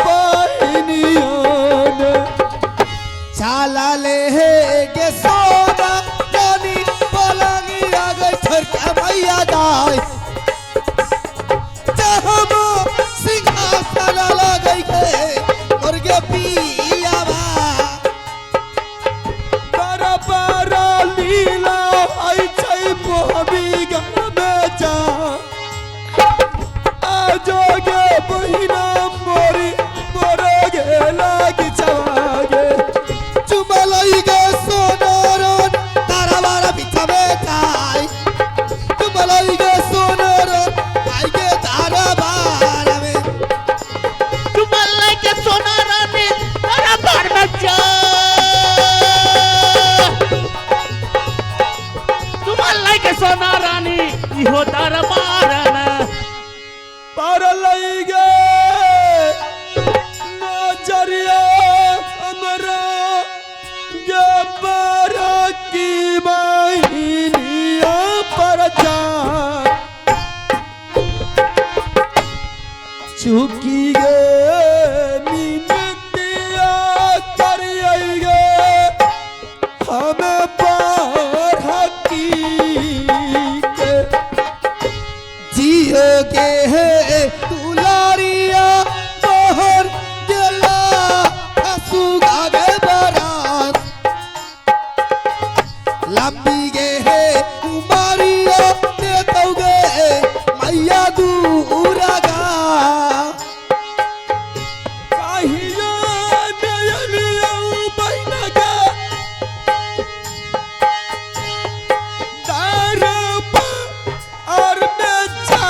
बहनियान चाला ले गे सोना रानी पलंगी आगे छोड़ के मैया दाई जब सिंहासन लगे के और गे पिया बराबर लीला आई छै मोहबी गमे जा आजोगे बहिना मोरी मोरे गे लागी चवागे चुमलाई गे सोनारन तारा बारा बिछावे ताई चुमलाई गे सोनारन आई गे तारा बारा में चुमलाई गे सोनारन तारा बार में जा चुमलाई गे सोनारानी इहो तारा बारा में पार लई गे नजरिया हमरा गे बारा की बहनिया पर जा चुकी गे मिनतिया करिए गे हमें पार की के जियोगे दुलारिया तोहर दिला हंसूगा गे बारात लंबी गे उमारिया दे दोगे मैया दूरागा कहिया नयनिया बहिना गे दारप और में जा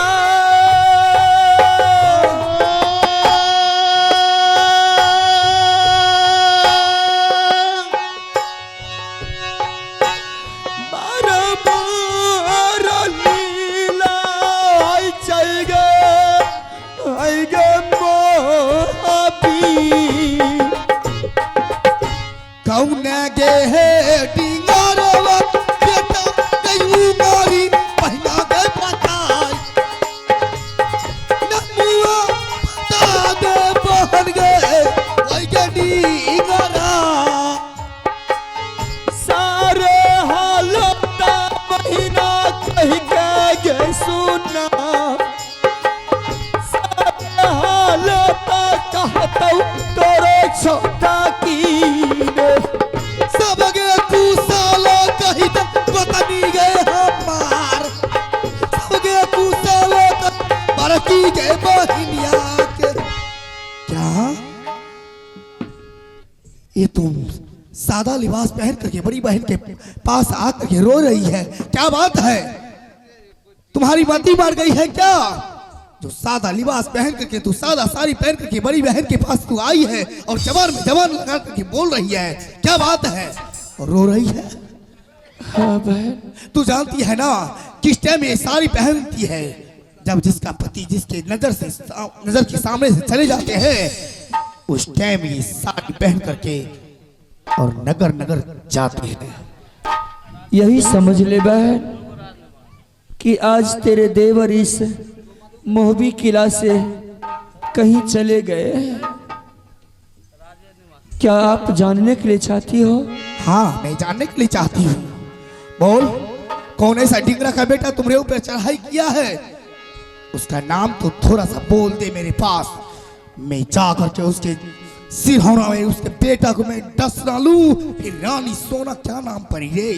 बराबर लीला आई चाहिए आई गे मोहबी कौन गे डिंगारवा बेटा गयू मारी पहिना गे पताई नमुआ पता दे बहन गे आई गे डिंगारा सारे हालत महीना कह के गे सुना सारे हालत कहतौ तोरे छोटा की ने सब गे कुसाला कही त बतनी गे हमार सब गे कुसाला बरकी गे बहनिया के क्या ये तुम सादा लिबास पहन करके बड़ी बहन के पास आकर के रो रही है, क्या बात है? तुम्हारी मती मार गई है क्या? जो सादा लिबास पहन करके तू सादा साड़ी पहन करके बड़ी बहन के पास तू आई है और जवान में जवान लगा करके बोल रही है, क्या बात है? और रो रही है। हाँ बहन, तू जानती है ना किस टाइम ये साड़ी पहनती है? जब जिसका पति जिसके नजर के सामने से चले जाते हैं उस टाइम ये साड़ी पहन करके और नगर नगर जाते हैं। यही समझ ले बहन कि आज तेरे देवर इस मोहबी किला से कहीं चले गए। क्या आप जानने के लिए चाहती हो? हाँ, मैं जानने के लिए चाहती हूँ। बोल, कौन ऐसा डिंगरा का बेटा तुम्हारे ऊपर चढ़ाई किया है? उसका नाम तो थोड़ा सा बोल दे मेरे पास, मैं जा करके उसके सिरहोना में उसके बेटा को मैं डस डालूं। फिर रानी सोना क्या नाम पड़ी रे?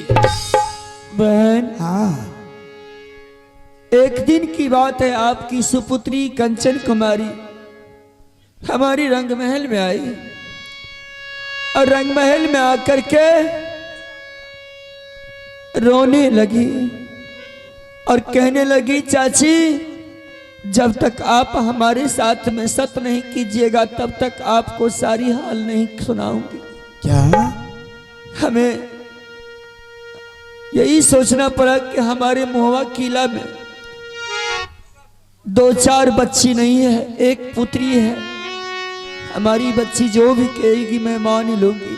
बहन, हाँ, एक दिन की बात है, आपकी सुपुत्री कंचन कुमारी हमारी रंगमहल में आई और रंगमहल में आकर के रोने लगी और कहने लगी, चाची जब तक आप हमारे साथ में सत नहीं कीजिएगा तब तक आपको सारी हाल नहीं सुनाऊंगी। क्या? हमें यही सोचना पड़ा कि हमारे मोहवा किला में 2-4 बच्ची नहीं है, एक पुत्री है। हमारी बच्ची जो भी कहेगी मैं मान लूंगी।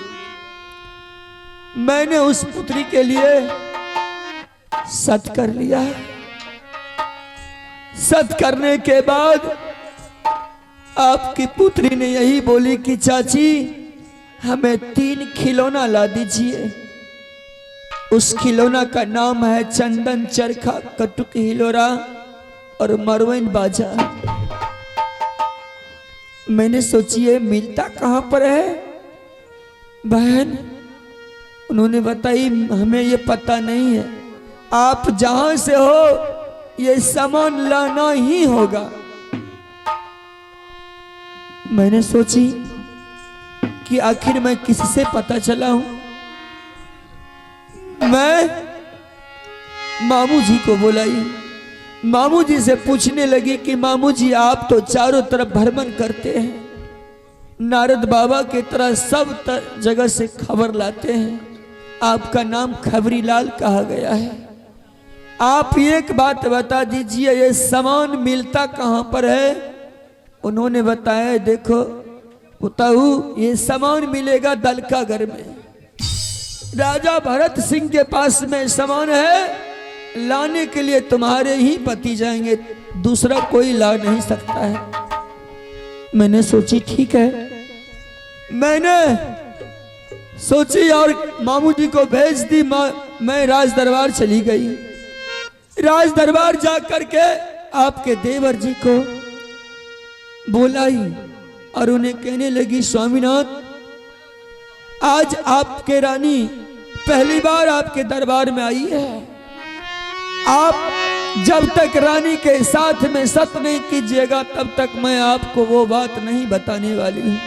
मैंने उस पुत्री के लिए सत कर लिया। सत करने के बाद आपकी पुत्री ने यही बोली कि चाची हमें 3 खिलौना ला दीजिए। उस खिलौना का नाम है चंदन चरखा, कटुक हिलोरा और मरवन बाजा। मैंने सोचिए मिलता कहाँ पर है बहन? उन्होंने बताई हमें ये पता नहीं है, आप जहां से हो ये सामान लाना ही होगा। मैंने सोची कि आखिर मैं किससे पता चला हूं। मैं मामू जी को बुलाई, मामू जी से पूछने लगी कि मामू जी आप तो चारों तरफ भ्रमण करते हैं, नारद बाबा की तरह सब जगह से खबर लाते हैं, आपका नाम खबरी लाल कहा गया है, आप एक बात बता दीजिए ये सामान मिलता कहाँ पर है? उन्होंने बताया देखो बताऊ ये सामान मिलेगा दलकागढ़ में, राजा भरत सिंह के पास में सामान है, लाने के लिए तुम्हारे ही पति जाएंगे, दूसरा कोई ला नहीं सकता है। मैंने सोची ठीक है, मैंने सोची और मामू जी को भेज दी। मैं राज दरबार चली गई, राज दरबार जाकर के आपके देवर जी को बुलाई और उन्हें कहने लगी स्वामीनाथ आज आपके रानी पहली बार आपके दरबार में आई है, आप जब तक रानी के साथ में सत नहीं कीजिएगा तब तक मैं आपको वो बात नहीं बताने वाली हूं।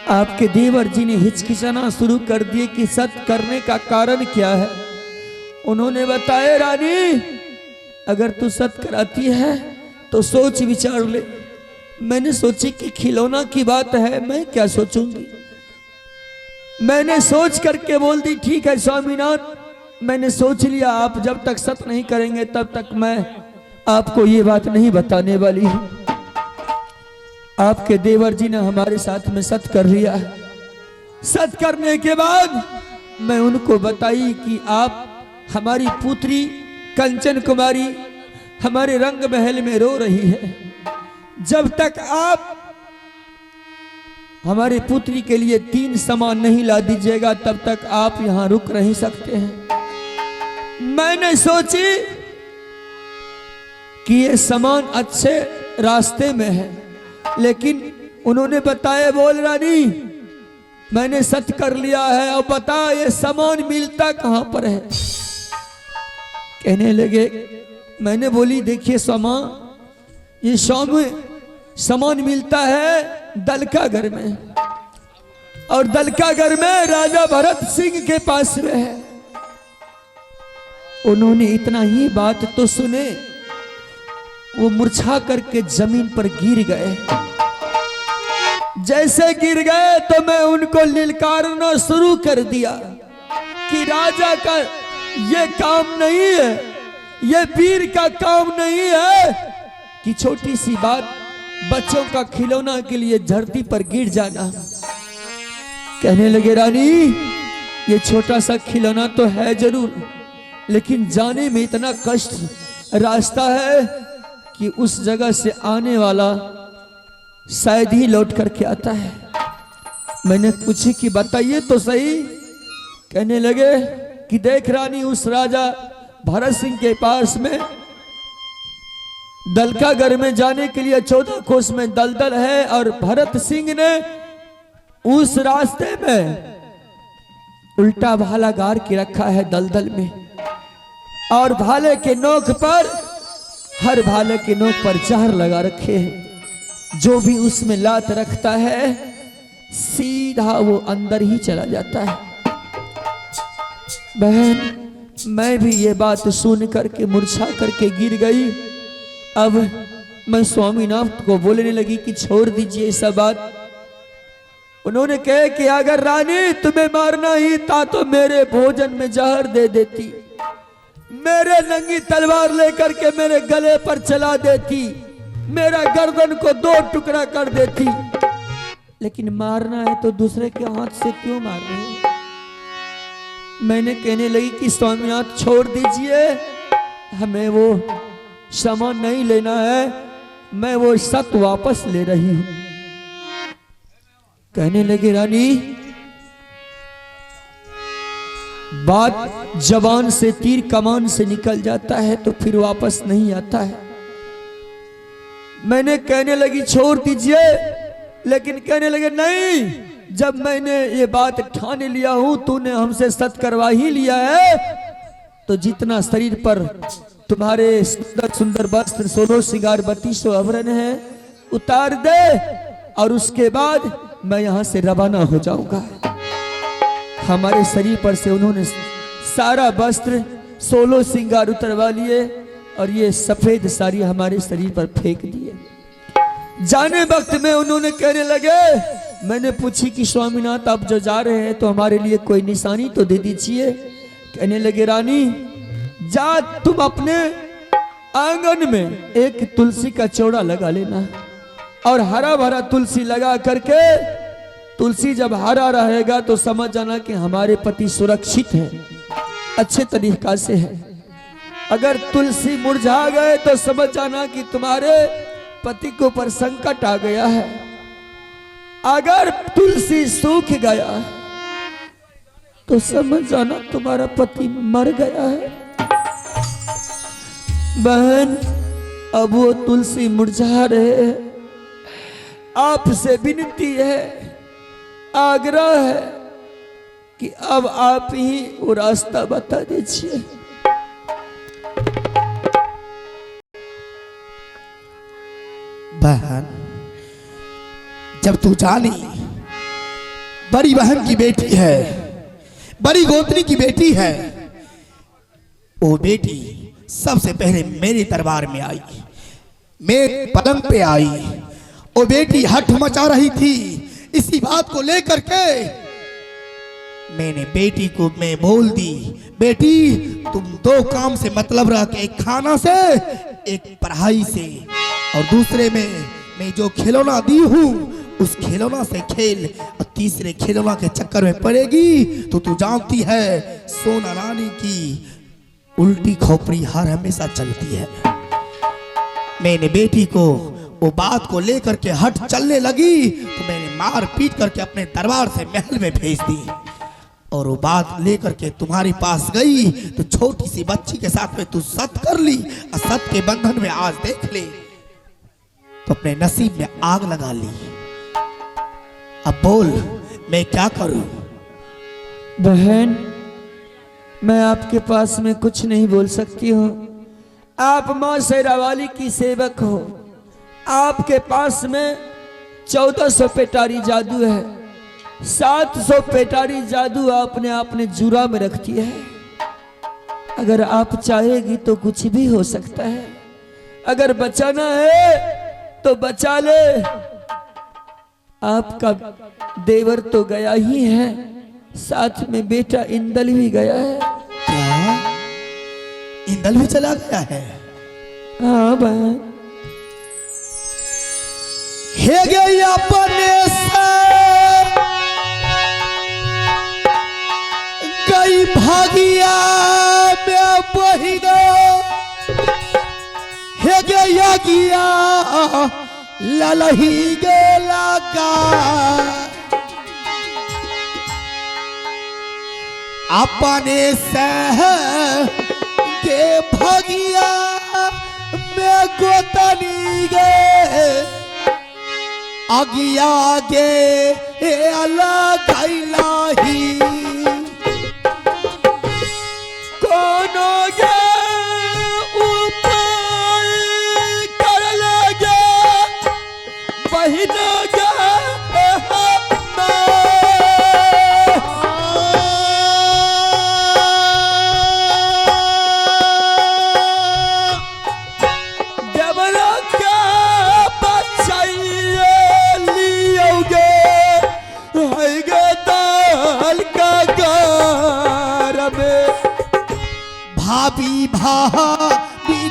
आपके देवर जी ने हिचकिचाना शुरू कर दिए कि सत करने का कारण क्या है। उन्होंने बताया रानी अगर तू सत कराती है तो सोच विचार ले। मैंने सोची कि खिलौना की बात है, मैं क्या सोचूंगी। मैंने सोच करके बोल दी ठीक है स्वामीनाथ, मैंने सोच लिया आप जब तक सत नहीं करेंगे तब तक मैं आपको ये बात नहीं बताने वाली हूं। आपके देवर जी ने हमारे साथ में सत कर लिया है। सत करने के बाद मैं उनको बताई कि आप हमारी पुत्री कंचन कुमारी हमारे रंग महल में रो रही है, जब तक आप हमारे पुत्री के लिए 3 सामान नहीं ला दीजिएगा तब तक आप यहां रुक नहीं सकते हैं। मैंने सोची कि ये सामान अच्छे रास्ते में है, लेकिन उन्होंने बताया बोल रानी मैंने सत कर लिया है, अब बता ये सामान मिलता कहां पर है। कहने लगे मैंने बोली देखिए ये सामान मिलता है दलकागढ़ में, और दलकागढ़ में राजा भरत सिंह के पास में है। उन्होंने इतना ही बात तो सुने, वो मूर्छा करके जमीन पर गिर गए। जैसे गिर गए तो मैं उनको लिलकारना शुरू कर दिया कि राजा का ये काम नहीं है, ये वीर का काम नहीं है कि छोटी सी बात बच्चों का खिलौना के लिए धरती पर गिर जाना। कहने लगे रानी ये छोटा सा खिलौना तो है जरूर, लेकिन जाने में इतना कष्ट रास्ता है कि उस जगह से आने वाला शायद ही लौट करके आता है। मैंने पूछी कि बताइए तो सही। कहने लगे कि देख रानी उस राजा भरत सिंह के पास में दलकागढ़ में जाने के लिए 14 कोस में दलदल है, और भरत सिंह ने उस रास्ते में उल्टा भाला गाड़ के रखा है दलदल में, और भाले के नोक पर हर भाले के नोक पर जहर लगा रखे हैं। जो भी उसमें लात रखता है सीधा वो अंदर ही चला जाता है। बहन मैं भी ये बात सुन करके मूर्छा करके गिर गई। अब मैं स्वामीनाथ को बोलने लगी कि छोड़ दीजिए सब बात। उन्होंने कहा कि अगर रानी तुम्हें मारना ही था तो मेरे भोजन में जहर दे देती, मेरे नंगी तलवार लेकर के मेरे गले पर चला देती, मेरा गर्दन को 2 टुकड़ा कर देती, लेकिन मारना है तो दूसरे के हाथ से क्यों मार रहे हो। मैंने कहने लगी कि स्वामीनाथ छोड़ दीजिए, हमें वो सामान नहीं लेना है, मैं वो सत वापस ले रही हूं। कहने लगे रानी, बात जबान से तीर कमान से निकल जाता है तो फिर वापस नहीं आता है। मैंने कहने लगी छोड़ दीजिए, लेकिन कहने लगे नहीं, जब मैंने ये बात ठाने लिया हूं, तूने हमसे सत करवा ही लिया है, तो जितना शरीर पर तुम्हारे सुंदर सुंदर वस्त्र 16 श्रृंगार 3200 आभरण है उतार दे, और उसके बाद मैं यहां से रवाना हो जाऊंगा। हमारे शरीर पर से उन्होंने सारा वस्त्र 16 श्रृंगार उतरवा लिए और ये सफेद साड़ी हमारे शरीर पर फेंक दिए। जाने वक्त में उन्होंने कहने लगे, मैंने पूछी कि स्वामीनाथ आप जो जा रहे हैं तो हमारे लिए कोई निशानी तो दे दीजिए। कहने लगे रानी, जा तुम अपने आंगन में एक तुलसी का चौड़ा लगा लेना, और हरा भरा तुलसी लगा करके, तुलसी जब हरा रहेगा तो समझ जाना कि हमारे पति सुरक्षित है, अच्छे तरीका से है। अगर तुलसी मुरझा गए तो समझ जाना कि तुम्हारे पति के ऊपर संकट आ गया है। अगर तुलसी सूख गया तो समझ जाना तुम्हारा पति मर गया है। बहन, अब वो तुलसी मुरझा रहे हैं, आपसे विनती है, आग्रह है कि अब आप ही वो रास्ता बता दीजिए। बहन, जब तू जानी बड़ी बहन की बेटी है, बड़ी गोतनी की बेटी है, वो बेटी सबसे पहले मेरे दरबार में आई, मेरे पलंग पे आई। वो बेटी हठ मचा रही थी इसी बात को लेकर के। मैंने बेटी को मैं बोल दी, बेटी तुम दो काम से मतलब रख, एक खाना से, एक पढ़ाई से, और दूसरे में मैं जो खिलौना दी हूं उस खिलौना से खेल, और तीसरे खिलौना के चक्कर में पड़ेगी तो तू जानती है सोना रानी की उल्टी खोपड़ी हर हमेशा चलती है। मैंने बेटी को वो बात को लेकर के हट चलने लगी तो मैंने मार पीट करके अपने दरबार से महल में भेज दी, और वो बात लेकर के तुम्हारे पास गई तो छोटी सी बच्ची के साथ में तू सत कर ली, और सत के बंधन में आज देख ले तो अपने नसीब में आग लगा ली। अब बोल मैं क्या करूं? बहन, मैं आपके पास में कुछ नहीं बोल सकती हूँ। आप माँ शेरावाली की सेवक हो, आपके पास में 1400 पेटारी जादू है, 700 पेटारी जादू आपने जुरा में रखती है। अगर आप चाहेगी तो कुछ भी हो सकता है, अगर बचाना है तो बचा ले। आपका देवर तो गया ही है, साथ में बेटा इंदल भी गया है। क्या इंदल भी चला गया है? हाँ बहन। हे गई अपने से गई भागिया में बहिनो, हे गया गिया ललही गेला का, अपने से के भागिया में गोतनी गे, अगिया गे अलग ही कोनो गे उपाय कर लगे बहिन गे देवरा का बचाइए लियोगे हैगे दाल का गार में। भाभी भाभी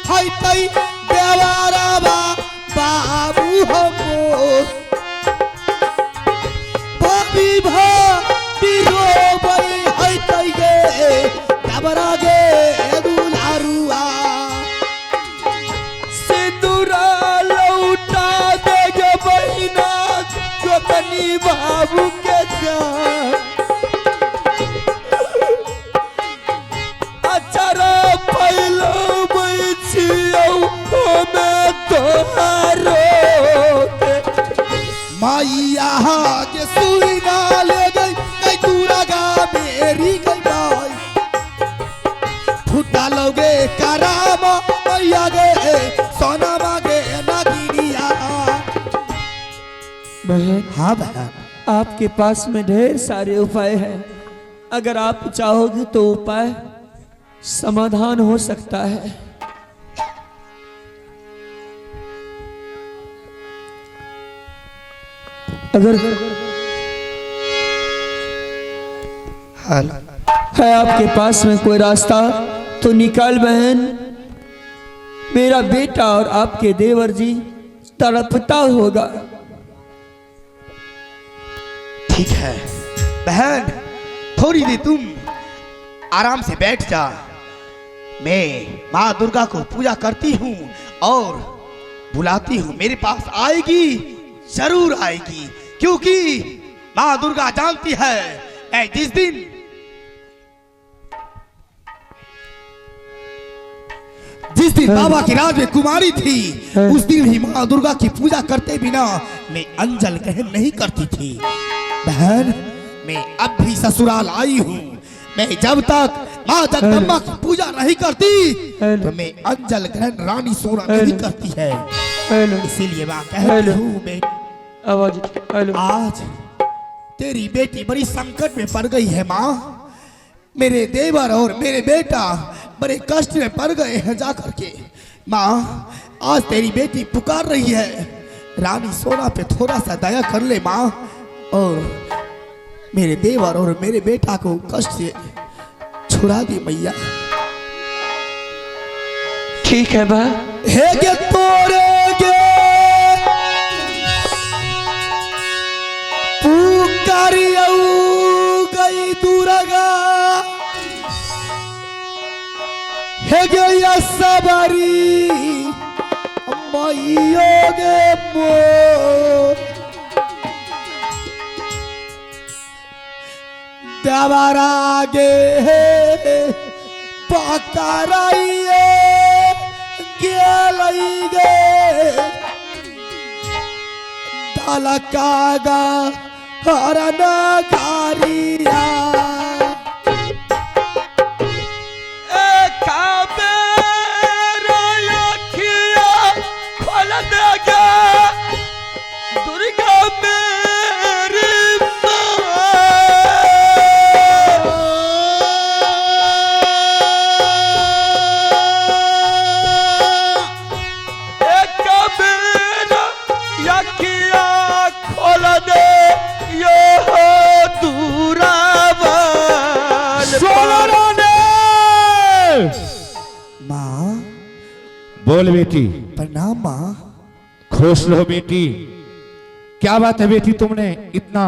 है तई देवारा बाबू हमो, भाभी भाभी रोबई है तई गे देवरा गे दुलारुआ। बाबू के जान अचारा पहलो बैठियो में तोहारो माइया के सुई ना ले गई कई दूरा गा मेरी गई माई फुटा लोगे कराम मैया गे सोना मांगे नागिनिया। बहन हाँ बहन, आपके पास में ढेर सारे उपाय हैं, अगर आप चाहोगे तो उपाय समाधान हो सकता है। अगर है आपके पास में कोई रास्ता तो निकाल बहन, मेरा बेटा और आपके देवर जी तड़पता होगा। ठीक है बहन, थोड़ी देर तुम आराम से बैठ जा। मैं माँ दुर्गा को पूजा करती हूँ और बुलाती हूँ, मेरे पास आएगी, जरूर आएगी, क्योंकि माँ दुर्गा जानती है मैं जिस दिन बाबा की राज में कुमारी थी उस दिन ही माँ दुर्गा की पूजा करते बिना मैं अंजल ग्रहण नहीं करती थी। बहन, मैं अब भी ससुराल आई हूँ, मैं जब तक माँ जगदम्बा की पूजा नहीं करती तो मैं अंजल ग्रहण रानी सोना नहीं करती है। इसीलिए मैं कहती हूँ आज तेरी बेटी बड़ी संकट में पड़ गई है माँ। मेरे देवर और मेरे बेटा बड़े कष्ट में पड़ गए हैं जा करके। माँ, आज तेरी बेटी पुकार रही है, रानी सोना पे थोड़ा सा दया कर ले माँ, और मेरे देवर और मेरे बेटा को कष्ट से छुड़ा दे मैया। ठीक है बा। हे गे तोरे गे पुकारियौ गई दुर्गा, हे गे सबरी मैयो गे मोर, देवरा गे पकड़ाइए गेलई गे दलकागा हरन गारिया। बोल बेटी। प्रणाम माँ। खुश रहो बेटी। क्या बात है बेटी, तुमने इतना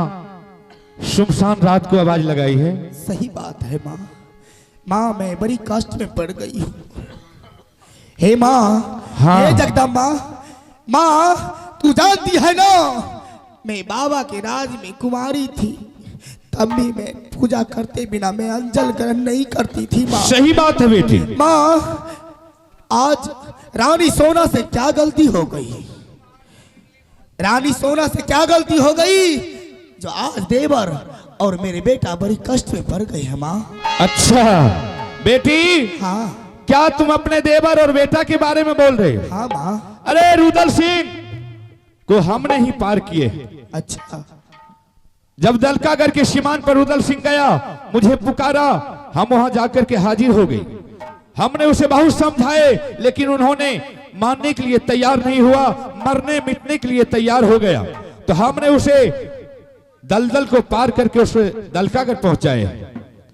सुनसान रात को आवाज लगाई है? सही बात है माँ। माँ, मैं बड़ी कष्ट में पड़ गई हूँ। हे माँ, हाँ। हे जगदम्बा, माँ तू जानती है ना मैं बाबा के राज में कुमारी थी, तब भी मैं पूजा करते बिना मैं अंजल ग्रहण नहीं करती थी माँ। सही बात है बेटी। माँ, आज रानी सोना से क्या गलती हो गई? रानी सोना से क्या गलती हो गई जो आज देवर और मेरे बेटा बड़ी कष्ट में पड़ गए हैं माँ? अच्छा बेटी। हाँ। क्या तुम अपने देवर और बेटा के बारे में बोल रहे हो? हाँ माँ। अरे रुदल सिंह को हमने ही पार किए। अच्छा। जब दलकागढ़ के सीमान पर रुदल सिंह गया, मुझे पुकारा, हम वहां जाकर के हाजिर हो गए। हमने उसे बहुत समझाए, लेकिन उन्होंने मानने के लिए तैयार नहीं हुआ, मरने मिटने के लिए तैयार हो गया। तो हमने उसे दलदल को पार करके उसे दलकागढ़ पहुंचाए।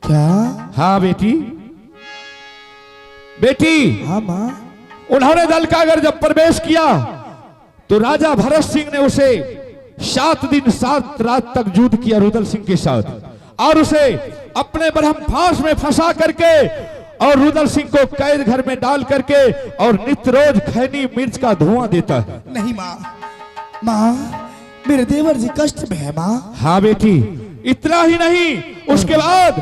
क्या? हाँ बेटी। बेटी, हाँ माँ। उन्होंने दलकागढ़ जब प्रवेश किया तो राजा भरत सिंह ने उसे 7 दिन 7 रात तक युद्ध किया रुदल सिंह के साथ, और उसे अपने ब्रह्मफास में फंसा करके और रुदल सिंह को कैद घर में डाल करके और नित्य रोज खैनी मिर्च का धुआं देता है। नहीं माँ, माँ मेरे देवर जी कष्ट में है माँ। हाँ बेटी, इतना ही नहीं, उसके बाद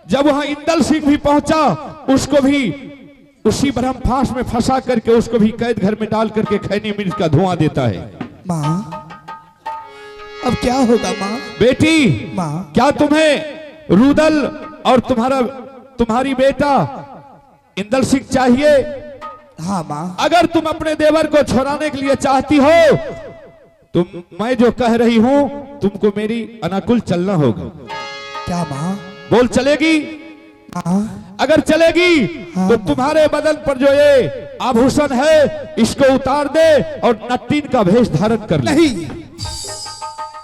जब वहां इंदल सिंह भी पहुंचा, उसको भी उसी ब्रह्मफास में फंसा करके उसको भी कैद घर में डाल करके खैनी मिर्च का धुआं देता है। माँ अब क्या होगा माँ? बेटी माँ, क्या तुम्हें रुदल और तुम्हारी बेटा इंदल सिंह चाहिए? हाँ माँ। अगर तुम अपने देवर को छुड़ाने के लिए चाहती हो तो मैं जो कह रही हूं तुमको मेरी अनुकूल चलना होगा। क्या माँ? बोल, चलेगी? हाँ। अगर चलेगी हाँ। तो तुम्हारे बदन पर जो ये आभूषण है इसको उतार दे और नट्टीन का भेष धारण कर ले। नहीं,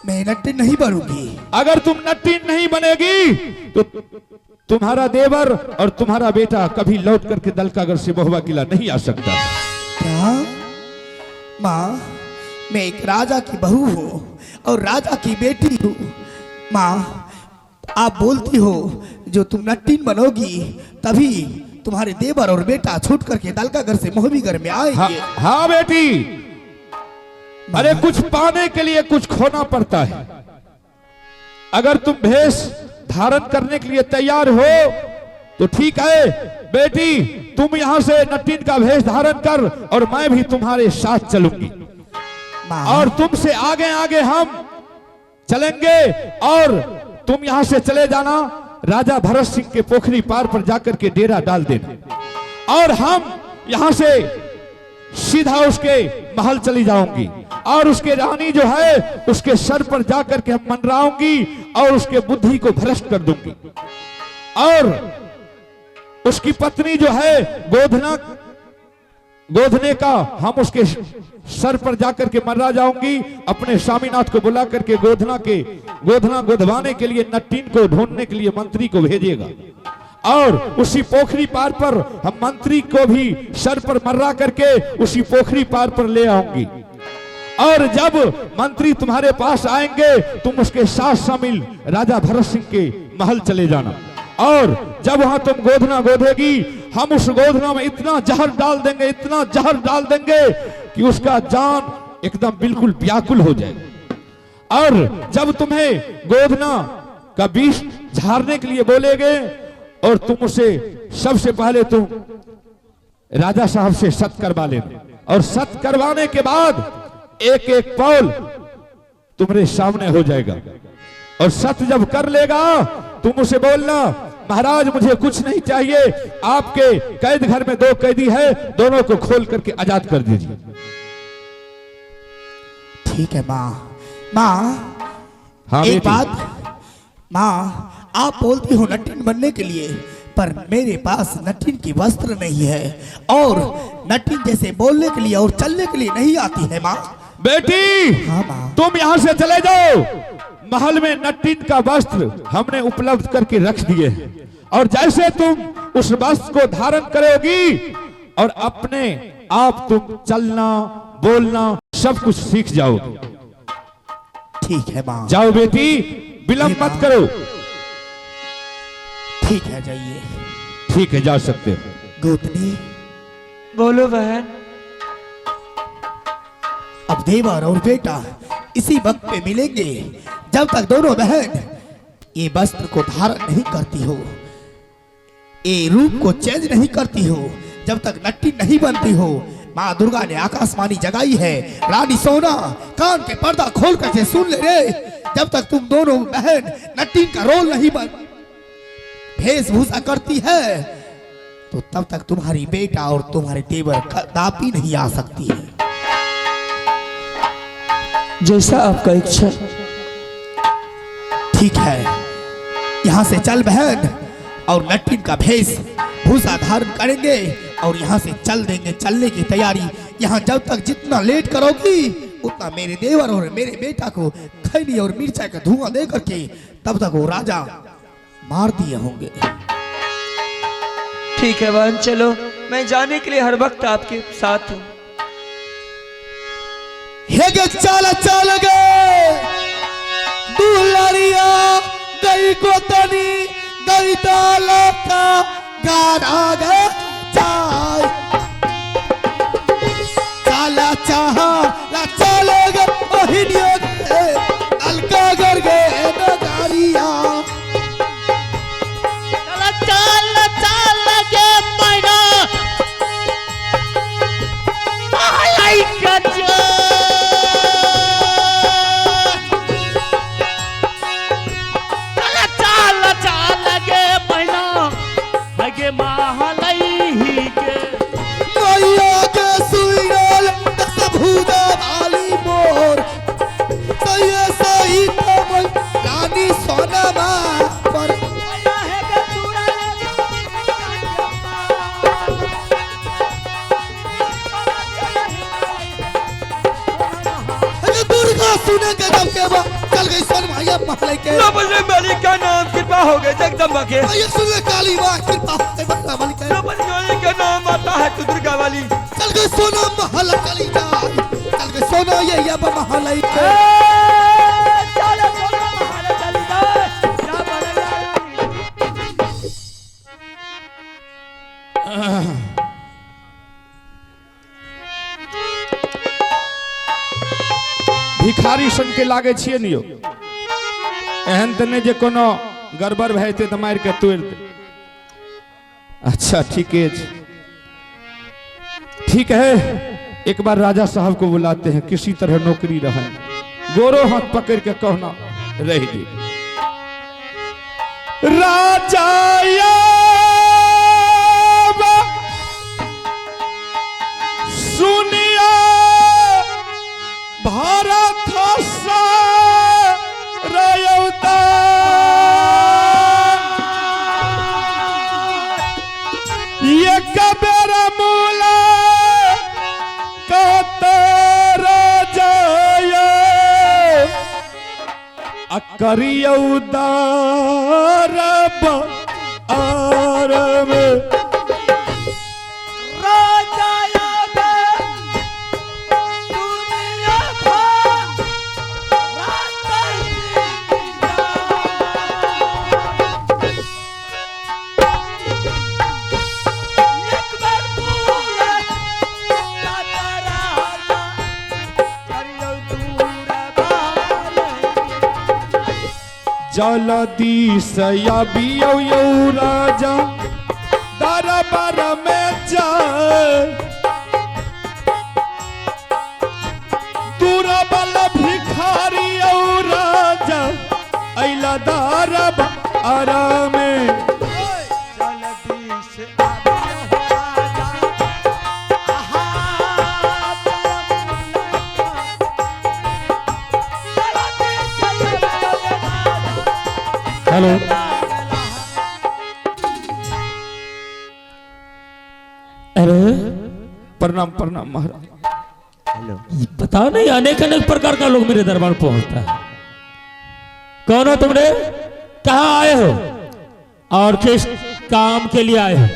मैं नट्टीन नहीं बनूंगी। अगर तुम नट्टीन नहीं बनेगी तो तुम्हारा देवर और तुम्हारा बेटा कभी लौट करके दलकागढ़ से महुआ किला नहीं आ सकता। क्या माँ? मैं एक राजा की बहू हूँ और राजा की बेटी हूँ। माँ आप बोलती हो जो तुम नट्टीन बनोगी तभी तुम्हारे देवर और बेटा छूट करके दलकागढ़ से मोहबीगढ़ में आएंगे। हाँ बेटी, अरे कुछ पाने के लिए कुछ खोना पड़ता है। अगर तुम भेष धारण करने के लिए तैयार हो तो ठीक है बेटी, तुम यहां से नट्टीन का भेष धारण कर और मैं भी तुम्हारे साथ चलूंगी और तुमसे आगे आगे हम चलेंगे और तुम यहां से चले जाना, राजा भरत सिंह के पोखरी पार पर जाकर के डेरा डाल देना और हम यहां से सीधा उसके महल चली जाऊंगी और उसके रानी जो है उसके सर पर जाकर के हम मंडराऊंगी और उसके बुद्धि को भ्रष्ट कर दूंगी और उसकी पत्नी जो है गोधने का हम उसके सर पर जाकर के मर्रा जाऊंगी। अपने स्वामीनाथ को बुला करके गोधना गोधवाने के लिए नट्टीन को ढूंढने के लिए मंत्री को भेजेगा और उसी पोखरी पार पर हम मंत्री को भी सर पर मर्रा करके उसी पोखरी पार पर ले आऊंगी और जब मंत्री तुम्हारे पास आएंगे तुम उसके साथ शामिल राजा भरत सिंह के महल चले जाना और जब वहां तुम गोधना गोधेगी हम उस गोधना में इतना जहर डाल देंगे कि उसका जान एकदम बिल्कुल व्याकुल हो जाए और जब तुम्हें गोधना का विष झाड़ने के लिए बोलेंगे और तुम उसे सबसे पहले तुम राजा साहब से सत करवा लेना और सत करवाने के बाद एक एक पौल तुम्हारे सामने हो जाएगा और सत जब कर लेगा तुम उसे बोलना महाराज मुझे कुछ नहीं चाहिए, आपके कैद घर में 2 कैदी है, दोनों को खोल करके आजाद कर दीजिए। ठीक है माँ। माँ हाँ एक बात, माँ आप बोलती हो नट्टीन बनने के लिए पर मेरे पास नट्टीन की वस्त्र नहीं है और नट्टीन जैसे बोलने के लिए और चलने के लिए नहीं आती है माँ। बेटी हाँ माँ। तुम यहां से चले जाओ, महल में नट्टीन का वस्त्र हमने उपलब्ध करके रख दिए हैं और जैसे तुम उस वस्त्र को धारण करोगी और अपने आप तुम चलना बोलना सब कुछ सीख जाओगे। ठीक है माँ। जाओ बेटी, विलंब मत करो। ठीक है जाइए। ठीक है, जा सकते हो। गोतनी बोलो बहन। अब देवर और बेटा इसी वक्त पे मिलेंगे जब तक दोनों बहन ये वस्त्र को धारण नहीं करती हो, ये रूप को चेंज नहीं करती हो, जब तक नट्टीन नहीं बनती हो। माँ दुर्गा ने आकाशवाणी जगाई है, रानी सोना कान के पर्दा खोल कर सुन ले रे, जब तक तुम दोनों बहन नट्टीन का रोल नहीं बन वेशभूषा करती है तो तब तक तुम्हारी बेटा और तुम्हारे देवर कदापि नहीं आ सकती है। जैसा आपका इच्छा। ठीक है, यहाँ से चल बहन और नट्टीन का भेष भूषा धारण करेंगे और यहाँ से चल देंगे। चलने की तैयारी यहाँ जब तक जितना लेट करोगी उतना मेरे देवर और मेरे बेटा को खैनी और मिर्चा का धुआं दे करके तब तक वो राजा मार दिए होंगे। ठीक है बहन, चलो मैं जाने के लिए हर वक्त आपके साथ हूँ। चल चल गए दुलारिया गई को तनी गई ताला का गाना गए चाय चला चाह ला चले गए गे महलई के मैया के सुइरल दस भुजा वाली मोर सही सही कमल रानी सोनमा पर दुर्गा सुने के जब के बाद चल गई सन भैया महल के बजरंगबली का नाम कृपा हो गए जगदम्बा के। भैया सुन ले काली मां कृपा होते बजरंगबली के बजरंगबली का नाम आता है तो दुर्गा वाली। चल गई सोना महल चली जा चल गई सोना ये अब महल के चलो सोना महल चली जाए क्या भिखारी सन के लागे छिए नियो एहन त नहीं जे कोनो गड़बड़ भैते तो मार के तोड़ दे। अच्छा ठीक है ठीक है एक बार राजा साहब को बुलाते हैं किसी तरह नौकरी रहे गोरो हाथ पकड़ के कहना रह जी राजा सुनिया भारत रयौता ये कबेर मूला कतर जय अकरियौदा आरम जलदी सयाबियो यौ राजा दरबार में जा दुर्बल भिखारी यौ राजा अइला दरबार में हेलो अरे प्रणाम प्रणाम महाराज। हेलो पता नहीं अनेक अनेक प्रकार का लोग मेरे दरबार पहुंचता है। कौन हो तुमने कहाँ आए हो और किस काम के लिए आए हो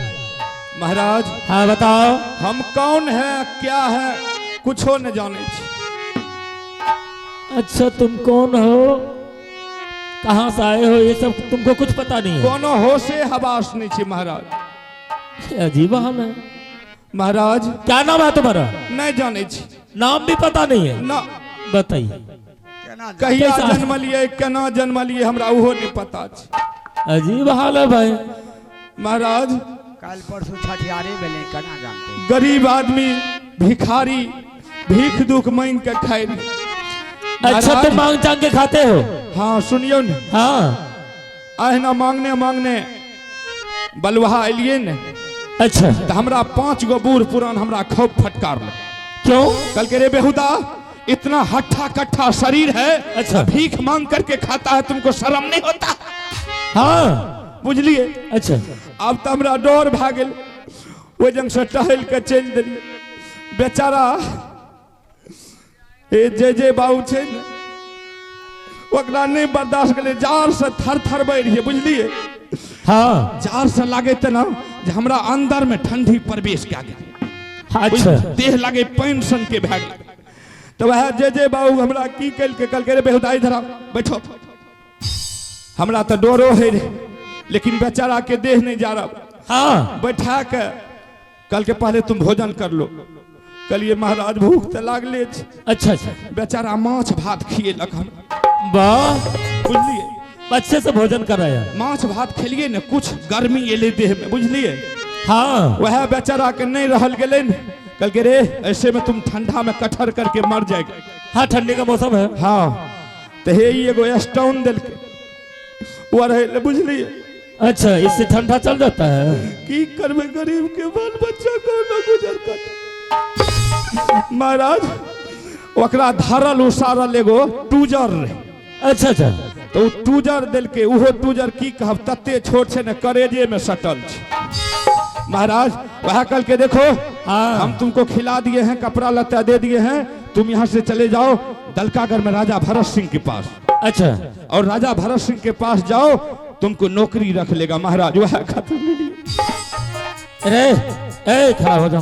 महाराज? हाँ बताओ। हम कौन है क्या है कुछ हो न जाने छी। अच्छा तुम कौन हो कहाँ से आए हो ये सब तुमको कुछ पता नहीं है? कोनो होशे हवास नहीं छी महाराज। अजीब हाल है महाराज। क्या नाम है तुम्हारा? नहीं जाने छी। नाम भी पता नहीं है ना बताइए। कहिया जन्म लिए केना जन्म लिए हमरा उहो नहीं पता छी। अजीब हाल है भाई। महाराज कल परसों छठियारे बेले केना जानते गरीब आदमी भिखारी भीख दुख मांग के खाए। अच्छा तुम मांग चांग के खाते हो? हाँ सुनियो न। हाँ अहिना मांगने मांगने बलुहा एलिए न। अच्छा तो हमरा 5 गो बूढ़ पुरान हमरा खूब फटकार लगे। क्यों? कल के रे बेहुदा इतना हट्ठा कट्ठा शरीर है। अच्छा भीख मांग करके खाता है तुमको शर्म नहीं होता? हाँ बुझलिए। अच्छा अब तो हमरा डर भा गेल वो जंग से टहल के चल दिलिए बेचारा जे बाबू छे न ओकरा नहीं बर्दाश्त करे जार से थर थर बैठ रहिए बुझलिए। हाँ जार से लागे त ना जे हमरा अंदर में ठंडी प्रवेश क्या गया। अच्छा देह लागे पानी सन के भाग। तो वह जे बाबू हमरा की कल के कल के बेहुदा इधर आ बैठो। हमरा तो डरो है रे लेकिन बेचारा के देह नहीं जा रहा। हाँ बैठा के कल के पहले तुम भोजन कर लो। कलिए महाराज भूख तो लागले। अच्छा अच्छा बेचारा माछ भात खिएलक हम। वाह बुझलिए। अच्छे से भोजन कराया। माछ भात खेलिए न कुछ गर्मी एले देह में बुझलिए। हाँ वह बेचारा के नहीं रहल गेले न कल के रे ऐसे में तुम ठंडा में कठर करके मर जाएगा। हाँ ठंडी का मौसम है। हाँ तो हे एगो स्टोन दिल के वो रहे बुझलिए। अच्छा, इससे ठंडा चल जाता है। की करबे गरीब के बाल बच्चा को न गुजर कर। महाराज ओकरा धारल उसारल एगो टूजर रहे। अच्छा अच्छा, तो उ टूजर दिल के उहो टूजर की कहब तत्ते छोट छे न करेजे में सटल छे। महाराज वह कल के देखो, हाँ। हम तुमको खिला दिए हैं, कपड़ा लत्ता दे दिए हैं, तुम यहाँ से चले जाओ दलकागढ़ में राजा भरत सिंह के पास। अच्छा, और राजा भरत सिंह के पास जाओ, तुमको नौकरी रख लेगा। महाराज वह खत्म नहीं। अरे ए खड़ा हो जाओ।